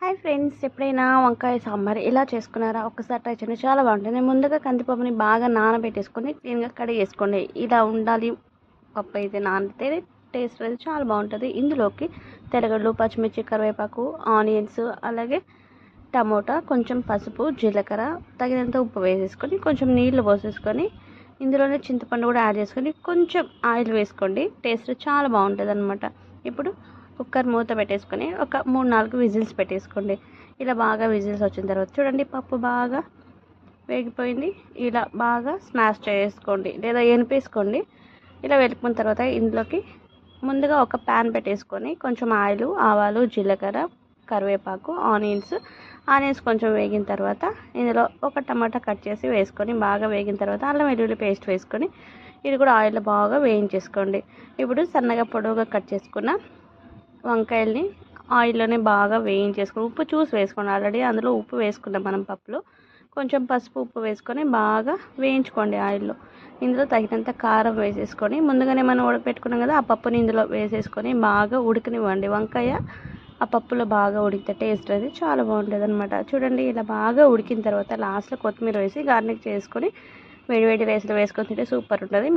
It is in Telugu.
హాయ్ ఫ్రెండ్స్, ఎప్పుడైనా వంకాయ సాంబార్ ఇలా చేసుకున్నారా? ఒక్కసారి ట్రై చేయండి, చాలా బాగుంటుంది. నేను ముందుగా కందిపప్పుని బాగా నానబెట్టేసుకొని క్లీన్గా కడిగేసుకోండి. ఇలా ఉండాలి పప్పు అయితే, నానితే టేస్ట్ అనేది చాలా బాగుంటుంది. ఇందులోకి తెల్లగడ్డలు, పచ్చిమిర్చి, కరివేపాకు, ఆనియన్స్, అలాగే టమోటా, కొంచెం పసుపు, జీలకర్ర, తగినంత ఉప్పు వేసేసుకొని కొంచెం నీళ్లు పోసేసుకొని ఇందులోనే చింతపండు కూడా యాడ్ చేసుకొని కొంచెం ఆయిల్ వేసుకోండి. టేస్ట్ చాలా బాగుంటుంది అనమాట. ఇప్పుడు కుక్కర్ మూత పెట్టేసుకొని ఒక 3-4 విజిల్స్ పెట్టేసుకోండి. ఇలా బాగా విజిల్స్ వచ్చిన తర్వాత చూడండి, పప్పు బాగా వేగిపోయింది. ఇలా బాగా స్మాష్ చేసుకోండి లేదా ఎనిపేసుకోండి. ఇలా వెలుపుకున్న తర్వాత ఇందులోకి ముందుగా ఒక ప్యాన్ పెట్టేసుకొని కొంచెం ఆయిల్, ఆవాలు, జీలకర్ర, కరివేపాకు, ఆనియన్స్ కొంచెం వేగిన తర్వాత ఇందులో ఒక టమాటా కట్ చేసి వేసుకొని బాగా వేగిన తర్వాత అల్లం వెల్లుల్లి పేస్ట్ వేసుకొని ఇది కూడా ఆయిల్లో బాగా వేయించేసుకోండి. ఇప్పుడు సన్నగా పొడవుగా కట్ చేసుకున్న వంకాయల్ని ఆయిల్లోనే బాగా వేయించేసుకొని ఉప్పు చూసి వేసుకోండి. ఆల్రెడీ అందులో ఉప్పు వేసుకున్నాం మనం పప్పులో. కొంచెం పసుపు, ఉప్పు వేసుకొని బాగా వేయించుకోండి ఆయిల్లో. ఇందులో తగినంత కారం వేసేసుకొని ముందుగానే మనం ఉడకపెట్టుకున్నాం కదా, ఆ పప్పుని ఇందులో వేసేసుకొని బాగా ఉడకనివ్వండి. వంకాయ ఆ పప్పులో బాగా ఉడికితే టేస్ట్ అనేది చాలా బాగుంటుంది అనమాట. చూడండి, ఇలా బాగా ఉడికిన తర్వాత లాస్ట్లో కొత్తిమీర వేసి గార్నిష్ చేసుకొని వేడివేడి రైస్లో వేసుకొని తింటే సూపర్ ఉంటుంది.